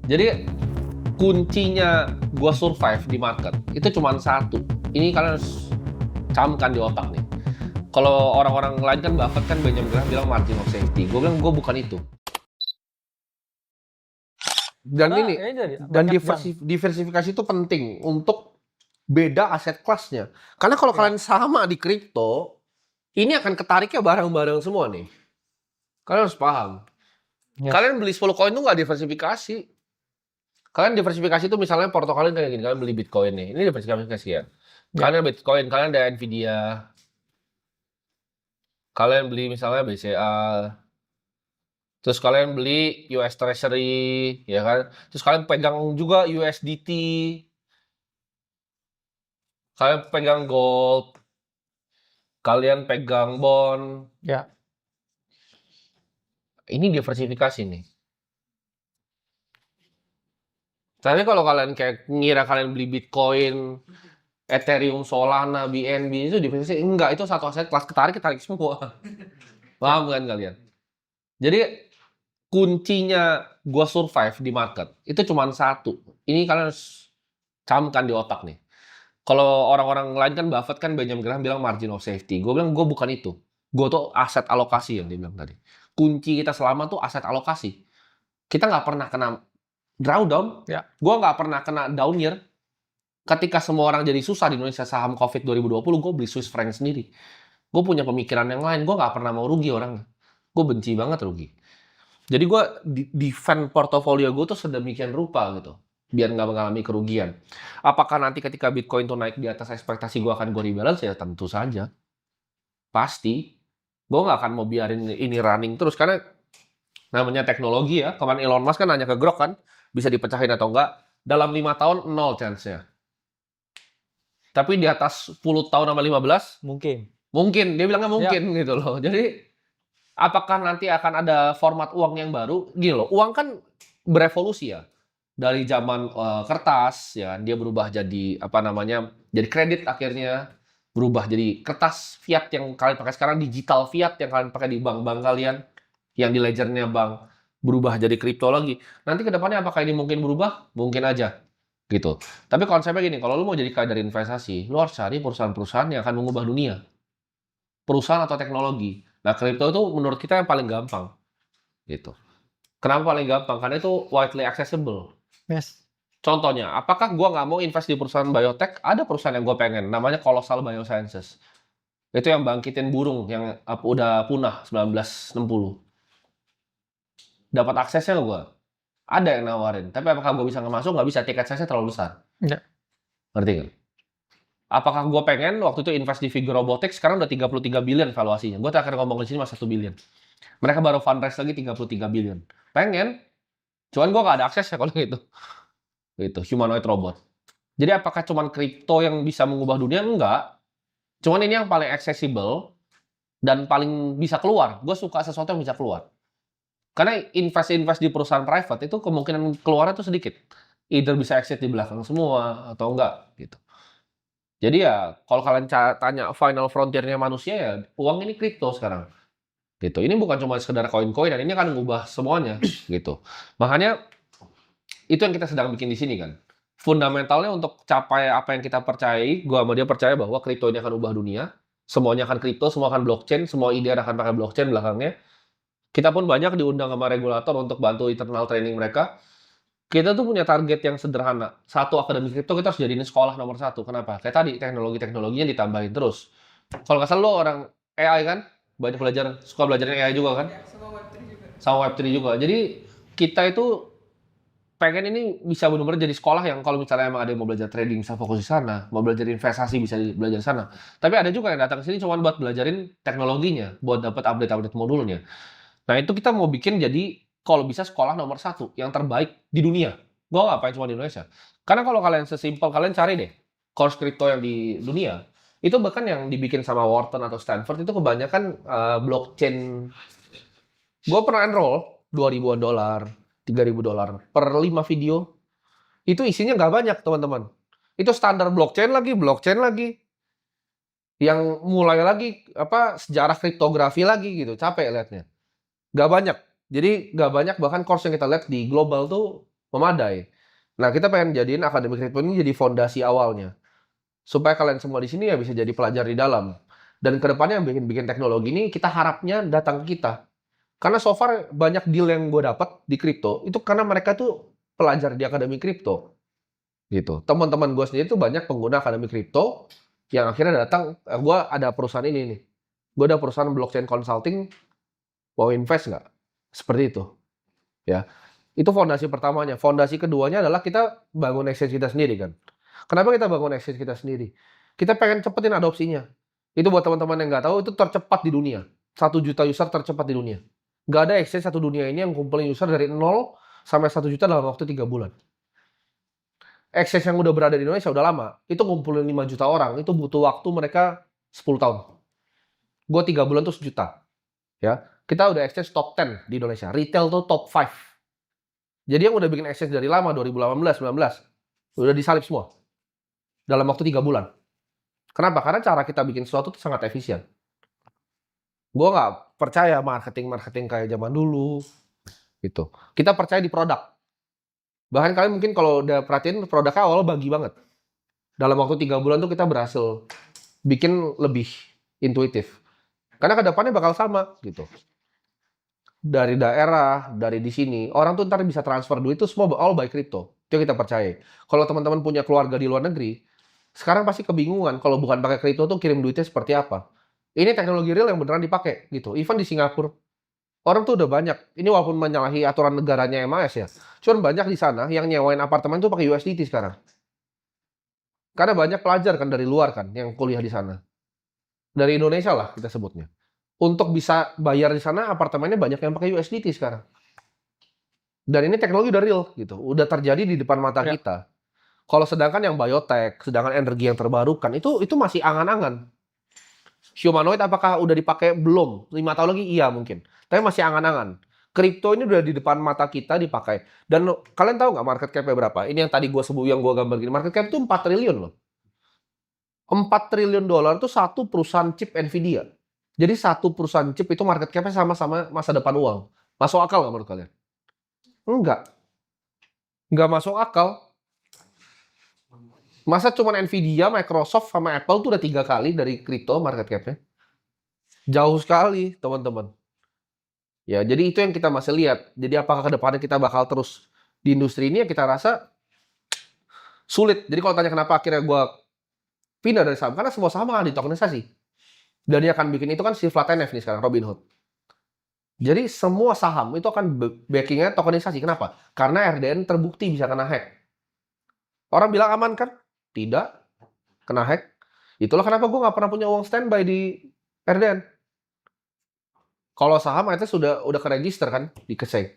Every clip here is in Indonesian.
Jadi kuncinya gua survive di market itu cuma satu. Ini kalian harus camkan di otak nih. Kalau orang-orang lain kan Buffett kan Benjamin Graham bilang margin of safety. Gue bilang gue bukan itu. Dan Karena ini ini tadi, dan banyak bank. diversifikasi itu penting untuk beda aset kelasnya. Karena kalau Ya. kalian sama di kripto, ini akan ketariknya barang-barang semua nih. Kalian harus paham. Yes. Kalian beli 10 koin itu nggak diversifikasi. Kalian diversifikasi itu misalnya porto kalian kayak gini, kalian beli Bitcoin nih. Ini diversifikasi ya. Kalian Bitcoin, kalian ada Nvidia. Kalian beli misalnya BCA. Terus kalian beli US Treasury, ya kan? Terus kalian pegang juga USDT. Kalian pegang gold. Kalian pegang bond. Ya. Ini diversifikasi nih. Tapi kalau kalian kayak ngira kalian beli Bitcoin, Ethereum, Solana, BNB itu diversifikasi, enggak, itu satu aset kelas ketarik semua. Paham kan kalian? Jadi kuncinya gua survive di market itu cuma satu. Ini kalian harus camkan di otak nih. Kalau orang-orang lain kan Buffett kan Benjamin Graham bilang margin of safety. Gue bilang gue bukan itu. Gue tuh aset alokasi yang dia bilang tadi. Kunci kita selama tuh aset alokasi. Kita nggak pernah kena drawdown. Ya. Gue nggak pernah kena down year. Ketika semua orang jadi susah di Indonesia saham COVID 2020, gue beli Swiss franc sendiri. Gue punya pemikiran yang lain. Gue nggak pernah mau rugi orangnya. Gue benci banget rugi. Jadi gue defend portofolio gue tuh sedemikian rupa gitu. Biar nggak mengalami kerugian. Apakah nanti ketika Bitcoin tuh naik di atas ekspektasi gue akan gue rebalance? Ya tentu saja. Pasti. Gue nggak akan mau biarin ini running terus. Karena namanya teknologi ya. Kemarin Elon Musk kan nanya ke Grok kan. Bisa dipecahin atau enggak. Dalam 5 tahun, 0 chance-nya. Tapi di atas 10 tahun sama 15, Mungkin. mungkin. Dia bilangnya mungkin gitu loh. Jadi, apakah nanti akan ada format uang yang baru? Gini loh, uang kan berevolusi ya. Dari zaman kertas, ya dia berubah jadi apa namanya, jadi kredit akhirnya, berubah jadi kertas fiat yang kalian pakai sekarang, digital fiat yang kalian pakai di bank-bank kalian, yang di ledgernya bank, berubah jadi kripto lagi. Nanti ke depannya apakah ini mungkin berubah? Mungkin aja, gitu. Tapi konsepnya gini, kalau lu mau jadi kaya dari investasi, lu harus cari perusahaan-perusahaan yang akan mengubah dunia. Perusahaan atau teknologi. Nah, kripto itu menurut kita yang paling gampang, gitu. Kenapa paling gampang? Karena itu widely accessible. Yes. Contohnya, apakah gue nggak mau invest di perusahaan biotech? Ada perusahaan yang gue pengen, namanya Colossal Biosciences. Itu yang bangkitin burung yang udah punah 1960. Dapat aksesnya gue. Ada yang nawarin. Tapi apakah gue bisa masuk? Nggak bisa, tiket size-nya terlalu besar. Ya. Ngerti nggak? Apakah gue pengen waktu itu invest di Figure Robotics, sekarang udah 33 billion valuasinya. Gue terakhir ngomong di sini masih 1 billion. Mereka baru fundraise lagi 33 billion. Pengen, cuman gue nggak ada akses ya kalau gitu. Gitu, humanoid robot. Jadi apakah cuman kripto yang bisa mengubah dunia? Enggak. Cuman ini yang paling accessible dan paling bisa keluar. Gue suka sesuatu yang bisa keluar. Karena invest di perusahaan private itu kemungkinan keluarnya tuh sedikit. Either bisa exit di belakang semua atau enggak gitu. Jadi ya kalau kalian tanya final frontier-nya manusia ya uang ini kripto sekarang. Gitu. Ini bukan cuma sekedar koin-koin dan ini akan mengubah semuanya gitu. Makanya itu yang kita sedang bikin di sini kan. Fundamentalnya untuk capai apa yang kita percayai, gua sama dia percaya bahwa kripto ini akan ubah dunia. Semuanya akan kripto, semua akan blockchain, semua ide akan pakai blockchain belakangnya. Kita pun banyak diundang sama regulator untuk bantu internal training mereka. Kita tuh punya target yang sederhana. Satu, akademi kripto kita harus jadiin sekolah nomor satu. Kenapa? Kayak tadi, teknologi-teknologinya ditambahin terus. Kalau nggak salah lo orang AI kan? Banyak belajar, suka belajar AI juga kan? Sama Web3 juga. Jadi kita itu pengen ini bisa benar-benar jadi sekolah yang kalau misalnya emang ada yang mau belajar trading bisa fokus di sana, mau belajar investasi bisa belajar di sana. Tapi ada juga yang datang ke sini cuma buat belajarin teknologinya, buat dapat update-update modulnya. Nah itu kita mau bikin jadi kalau bisa sekolah nomor satu yang terbaik di dunia. Gue ngapain cuma di Indonesia. Karena kalau kalian sesimpel kalian cari deh course crypto yang di dunia itu bahkan yang dibikin sama Wharton atau Stanford itu kebanyakan blockchain. Gue pernah enroll $2.000-an, $3.000 per 5 video. Itu isinya nggak banyak teman-teman. Itu standar blockchain lagi. Yang mulai lagi sejarah kriptografi lagi gitu. Capek liatnya. Nggak banyak. Jadi nggak banyak bahkan course yang kita lihat di global tuh memadai. Nah, kita pengen jadiin Akademi Kripto ini jadi fondasi awalnya. Supaya kalian semua di sini ya bisa jadi pelajar di dalam. Dan kedepannya yang bikin teknologi ini kita harapnya datang ke kita. Karena so far banyak deal yang gue dapat di kripto itu karena mereka tuh pelajar di Akademi Kripto gitu. Teman-teman gue sendiri tuh banyak pengguna Akademi Kripto yang akhirnya datang, gue ada perusahaan ini nih. Gue ada perusahaan blockchain consulting, mau invest nggak? Seperti itu. Ya, itu fondasi pertamanya. Fondasi keduanya adalah kita bangun exchange kita sendiri kan. Kenapa kita bangun exchange kita sendiri? Kita pengen cepetin adopsinya. Itu buat teman-teman yang nggak tahu, itu tercepat di dunia. 1 juta user tercepat di dunia. Nggak ada exchange satu dunia ini yang kumpulin user dari 0 sampai 1 juta dalam waktu 3 bulan. Exchange yang udah berada di Indonesia udah lama. Itu ngumpulin 5 juta orang. Itu butuh waktu mereka 10 tahun. Gue 3 bulan tuh 1 juta. Ya, kita udah exchange top 10 di Indonesia. Retail tuh top 5. Jadi yang udah bikin exchange dari lama 2018, 19 udah disalip semua dalam waktu 3 bulan. Kenapa? Karena cara kita bikin sesuatu tuh sangat efisien. Gue nggak percaya marketing kayak zaman dulu gitu. Kita percaya di produk. Bahkan kalian mungkin kalau udah perhatiin produknya awal bagi banget. Dalam waktu 3 bulan tuh kita berhasil bikin lebih intuitif. Karena kedepannya bakal sama gitu. Dari daerah, dari di sini, orang tuh ntar bisa transfer duit itu semua all by crypto. Itu yang kita percaya. Kalau teman-teman punya keluarga di luar negeri, sekarang pasti kebingungan kalau bukan pakai crypto tuh kirim duitnya seperti apa. Ini teknologi real yang beneran dipakai gitu. Even di Singapura, orang tuh udah banyak. Ini walaupun menyalahi aturan negaranya MAS ya. Cuman banyak di sana yang nyewain apartemen tuh pakai USDT sekarang. Karena banyak pelajar kan dari luar kan yang kuliah di sana. Dari Indonesia lah kita sebutnya. Untuk bisa bayar di sana apartemennya banyak yang pakai USDT sekarang. Dan ini teknologi udah real gitu. Udah terjadi di depan mata kita. Kalau sedangkan yang biotech, sedangkan energi yang terbarukan itu masih angan-angan. Humanoid apakah udah dipakai? Belum. 5 tahun lagi iya mungkin. Tapi masih angan-angan. Kripto ini udah di depan mata kita dipakai. Dan kalian tahu nggak market cap-nya berapa? Ini yang tadi gue sebut, yang gue gambar gini. Market cap itu 4 triliun loh. 4 triliun dolar itu satu perusahaan chip Nvidia. Jadi satu perusahaan chip itu market cap-nya sama-sama masa depan uang. Masuk akal nggak menurut kalian? Enggak. Nggak masuk akal. Masa cuma Nvidia, Microsoft, sama Apple tuh udah 3 kali dari kripto market cap-nya? Jauh sekali, teman-teman. Ya, jadi itu yang kita masih lihat. Jadi apakah ke depannya kita bakal terus di industri ini, ya kita rasa sulit. Jadi kalau tanya kenapa akhirnya gue pindah dari saham, karena semua saham akan ditokenisasi. Dan dia akan bikin itu kan si Flatnf nih sekarang, Robinhood. Jadi semua saham itu akan backingnya tokenisasi. Kenapa? Karena RDN terbukti bisa kena hack. Orang bilang aman kan? Tidak. Kena hack. Itulah kenapa gue nggak pernah punya uang standby di RDN. Kalau saham itu udah keregister kan di Keseng.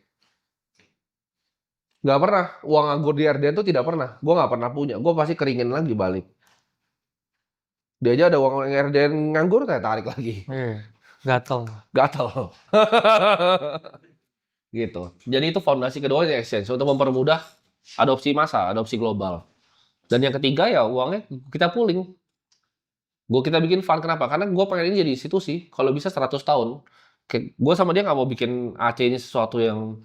Nggak pernah. Uang nganggur di RDN tuh tidak pernah. Gue nggak pernah punya. Gue pasti keringin lagi balik. Dia aja ada uang RDN nganggur, saya tarik lagi. Gatel. Gatel. Gitu. Jadi itu fondasi kedua exchange untuk mempermudah adopsi massa, adopsi global. Dan yang ketiga ya uangnya kita pooling. Kita bikin fund, kenapa? Karena gue pengen ini jadi institusi. Kalau bisa 100 tahun. Gue sama dia nggak mau bikin AC ini sesuatu yang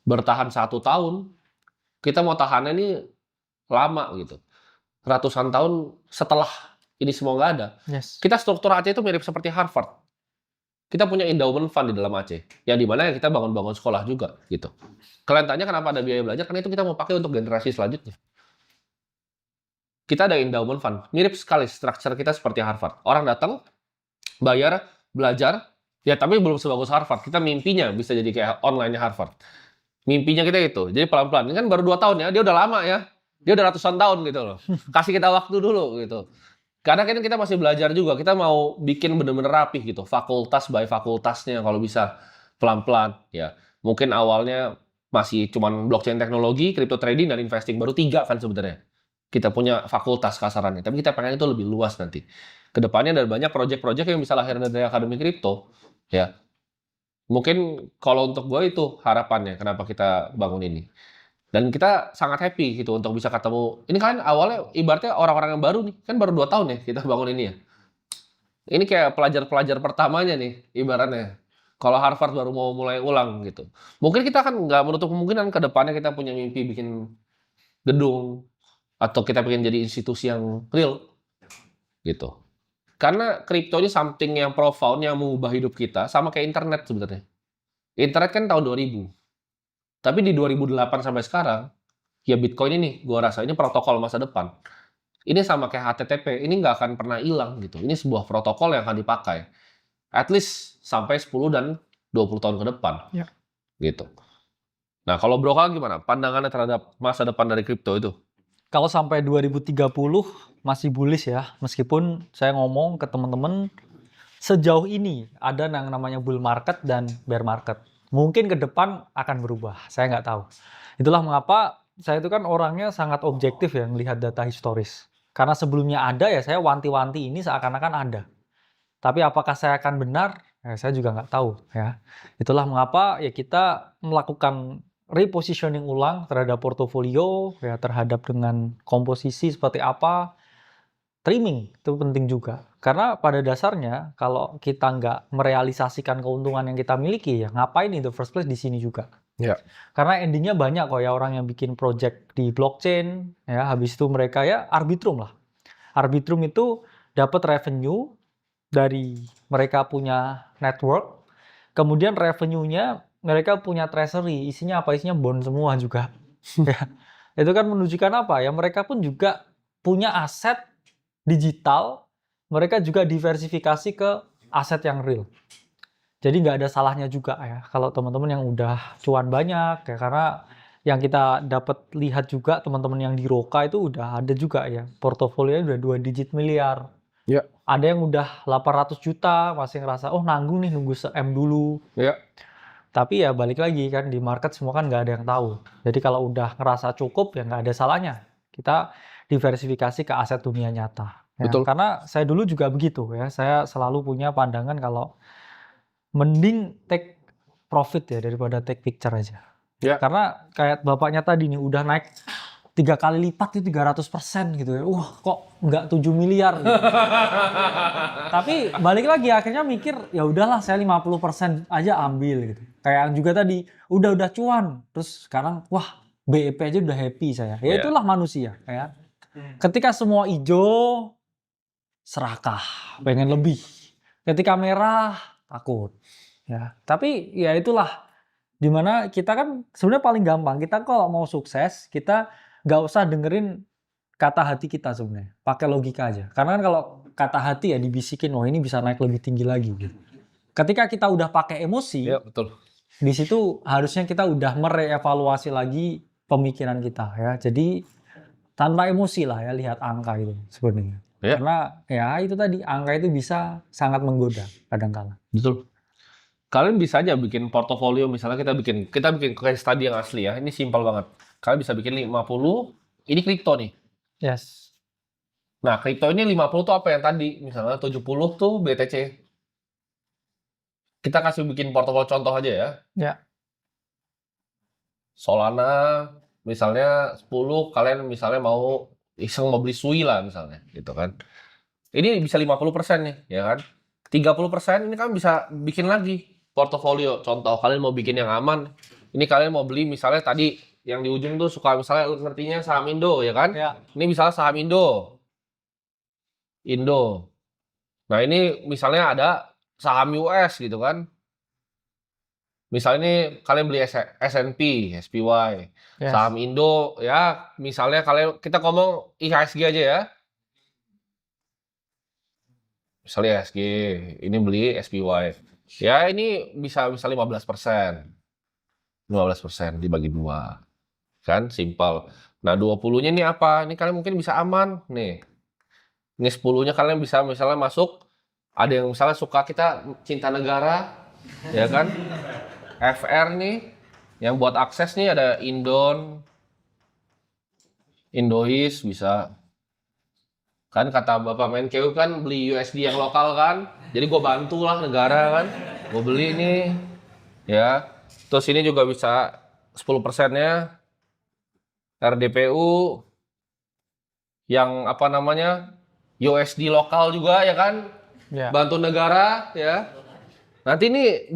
bertahan 1 tahun. Kita mau tahannya ini lama gitu. Ratusan tahun setelah ini semua nggak ada. Yes. Kita struktur AC itu mirip seperti Harvard. Kita punya endowment fund di dalam AC. Yang dimana kita bangun-bangun sekolah juga gitu. Kalian tanya kenapa ada biaya belajar? Karena itu kita mau pakai untuk generasi selanjutnya. Kita ada endowment fund. Mirip sekali struktur kita seperti Harvard. Orang datang, bayar, belajar, ya tapi belum sebagus Harvard. Kita mimpinya bisa jadi kayak online-nya Harvard. Mimpinya kita itu. Jadi pelan-pelan. Ini kan baru 2 tahun ya, dia udah lama ya. Dia udah ratusan tahun gitu loh. Kasih kita waktu dulu gitu. Karena kan kita masih belajar juga. Kita mau bikin bener-bener rapih gitu. Fakultas by fakultasnya kalau bisa pelan-pelan. Ya, mungkin awalnya masih cuman blockchain teknologi, crypto trading, dan investing. Baru 3 kan sebenarnya. Kita punya fakultas kasarannya, tapi kita pengen itu lebih luas nanti. Kedepannya ada banyak proyek-proyek yang bisa lahir dari Akademi Kripto, ya. Mungkin kalau untuk gue itu harapannya kenapa kita bangun ini. Dan kita sangat happy gitu untuk bisa ketemu. Ini kan awalnya ibaratnya orang-orang yang baru nih, kan baru 2 tahun ya kita bangun ini ya. Ini kayak pelajar-pelajar pertamanya nih ibaratnya. Kalau Harvard baru mau mulai ulang gitu. Mungkin kita kan nggak menutup kemungkinan ke depannya kita punya mimpi bikin gedung atau kita pengen jadi institusi yang real gitu. Karena kripto ini something yang profound yang mengubah hidup kita sama kayak internet sebenarnya. Internet kan tahun 2000. Tapi di 2008 sampai sekarang, ya Bitcoin ini gua rasa ini protokol masa depan. Ini sama kayak HTTP, ini nggak akan pernah hilang gitu. Ini sebuah protokol yang akan dipakai. At least sampai 10 dan 20 tahun ke depan. Ya. Gitu. Nah, kalau Bro Kal gimana? Pandangannya terhadap masa depan dari kripto itu? Kalau sampai 2030 masih bullish ya, meskipun saya ngomong ke teman-teman sejauh ini ada yang namanya bull market dan bear market. Mungkin ke depan akan berubah, saya nggak tahu. Itulah mengapa saya itu kan orangnya sangat objektif ya melihat data historis. Karena sebelumnya ada ya saya wanti-wanti ini seakan-akan ada. Tapi apakah saya akan benar? Ya, saya juga nggak tahu ya. Itulah mengapa ya kita melakukan repositioning ulang terhadap portofolio ya terhadap dengan komposisi seperti apa. Trimming itu penting juga. Karena pada dasarnya kalau kita nggak merealisasikan keuntungan yang kita miliki ya ngapain in the first place di sini juga. Ya. Karena endingnya banyak kok ya orang yang bikin project di blockchain ya habis itu mereka ya Arbitrum lah. Arbitrum itu dapat revenue dari mereka punya network, kemudian revenue-nya mereka punya treasury, isinya apa? Isinya bond semua juga. Ya. Itu kan menunjukkan apa ya? Mereka pun juga punya aset digital, mereka juga diversifikasi ke aset yang real. Jadi nggak ada salahnya juga ya kalau teman-teman yang udah cuan banyak ya karena yang kita dapat lihat juga teman-teman yang di Roka itu udah ada juga ya portofolionya udah 2 digit miliar. Ya. Ada yang udah 800 juta masih ngerasa oh nanggung nih nunggu se-M dulu. Ya. Tapi ya balik lagi kan di market semua kan nggak ada yang tahu. Jadi kalau udah ngerasa cukup ya nggak ada salahnya kita diversifikasi ke aset dunia nyata. Ya, Betul. karena saya dulu juga begitu ya. Saya selalu punya pandangan kalau mending take profit ya daripada take picture aja. Ya. Karena kayak bapaknya tadi nih udah naik 3 kali lipat itu 300% gitu ya. Wah kok nggak 7 miliar gitu. Tapi balik lagi akhirnya mikir ya udahlah saya 50% aja ambil gitu. Kayak yang juga tadi udah cuan. Terus sekarang wah BEP aja udah happy saya. Ya itulah manusia ya. Ketika semua hijau serakah, pengen lebih. Ketika merah takut. Ya, tapi ya itulah dimana kita kan sebenarnya paling gampang kita kalau mau sukses kita nggak usah dengerin kata hati kita sebenarnya, pakai logika aja. Karena kan kalau kata hati ya dibisikin, oh ini bisa naik lebih tinggi lagi. Gitu. Ketika kita udah pakai emosi, Ya, betul. di situ harusnya kita udah merevaluasi lagi pemikiran kita ya. Jadi tanpa emosi lah ya lihat angka itu sebenarnya. Ya. Karena ya itu tadi angka itu bisa sangat menggoda kadang-kala. Betul. Kalian bisa aja bikin portofolio misalnya kita bikin case study yang asli ya. Ini simpel banget. Kalian bisa bikin 50 ini kripto nih. Yes. Nah, kripto ini 50 tuh apa yang tadi? Misalnya 70 tuh BTC. Kita kasih bikin portofolio contoh aja ya. Ya. Solana misalnya 10 kalian misalnya mau iseng mau beli Sui lah misalnya gitu kan. Ini bisa 50% nih, ya kan? 30% ini kan bisa bikin lagi portofolio. Contoh kalian mau bikin yang aman. Ini kalian mau beli misalnya tadi yang di ujung tuh suka misalnya ngertinya saham Indo ya kan? Ya. Ini misalnya saham Indo. Nah, ini misalnya ada saham US gitu kan. Misalnya ini kalian beli S&P, SPY, Yes. saham Indo ya, misalnya kita ngomong IHSG aja ya. Misalnya IHSG, ini beli SPY. Ya ini bisa 15%. 15% dibagi 2. Kan simpel. Nah, 20-nya ini apa? Ini kalian mungkin bisa aman nih. Ini 10-nya kalian bisa misalnya masuk, ada yang misalnya suka kita cinta negara, ya kan? FR nih, yang buat akses nih ada Indois bisa. Kan kata Bapak Menkeu kan beli USD yang lokal kan, jadi gue bantu lah negara kan, gue beli nih, ya. Terus ini juga bisa 10%-nya RDPU, yang apa namanya USD lokal juga ya kan, Ya. bantu negara ya. Nanti ini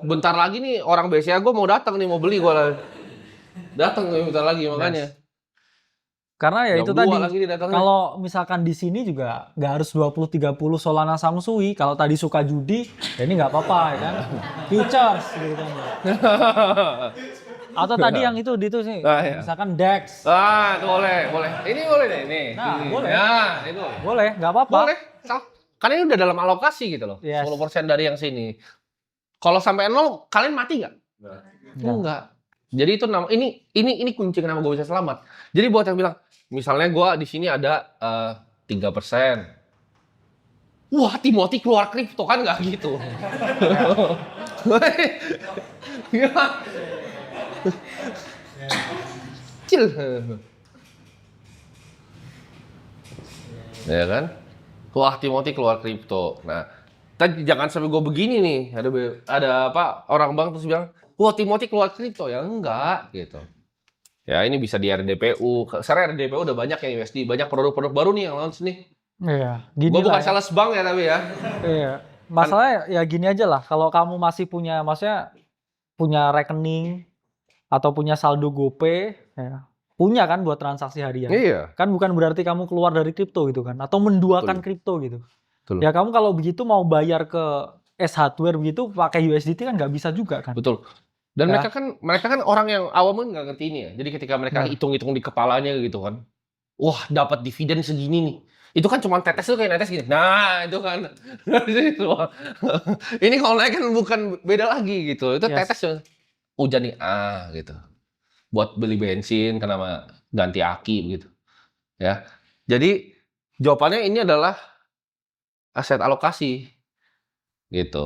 Bentar lagi nih orang BCA gue mau datang nih, mau beli gue lagi. Datang nih bentar lagi makanya. Karena ya Jam itu 2 tadi, lagi dia datangnya. kalau misalkan di sini juga nggak harus 20-30 Solana Samsui. Kalau tadi suka judi, ya ini nggak apa-apa ya kan. Futures gitu kan. Atau tadi yang itu sih, Ah, iya. misalkan DEX. Ah, itu boleh. Ini boleh deh, nih. Nah, Ini. boleh. Nah, itu. Boleh, nggak apa-apa. Boleh. Karena ini udah dalam alokasi gitu loh. Yes. 10% dari yang sini. Kalau sampai 0, kalian mati nggak? Enggak. Jadi itu ini kunci kenapa gue bisa selamat. Jadi buat yang bilang, misalnya gue di sini ada 3%. Wah, Timothy keluar kripto kan nggak gitu. Kecil. Ya kan? Wah, Timothy keluar kripto. Nah, jangan sampai gue begini nih. Ada apa? Orang bank terus bilang, wah, Timothy keluar kripto. Ya enggak gitu. Ya ini bisa di RDPU. Sekarang RDPU udah banyak yang USD, banyak produk-produk baru nih yang launch nih. Iya, gini Gue bukan lah ya. sales bank ya tapi ya. Iya. Masalahnya ya gini aja lah. Kalau kamu masih punya, maksudnya punya rekening atau punya saldo GoPay, ya, punya kan buat transaksi harian. Iya. Kan bukan berarti kamu keluar dari kripto gitu kan, atau menduakan kripto gitu. Betul. Ya kamu kalau begitu mau bayar ke S Hardware begitu pakai USDT kan nggak bisa juga kan. Betul. Dan Ya. mereka kan orang yang awam kan nggak ngerti ini ya. Jadi ketika mereka Benar. hitung-hitung di kepalanya gitu kan, wah dapat dividen segini nih. Itu kan cuma tetes tuh kayak netes gini. Nah itu kan. Ini kalau naik kan bukan beda lagi gitu. Itu Yes. tetes hujan nih gitu. Buat beli bensin kenapa ganti aki begitu. Ya. Jadi jawabannya ini adalah aset alokasi gitu.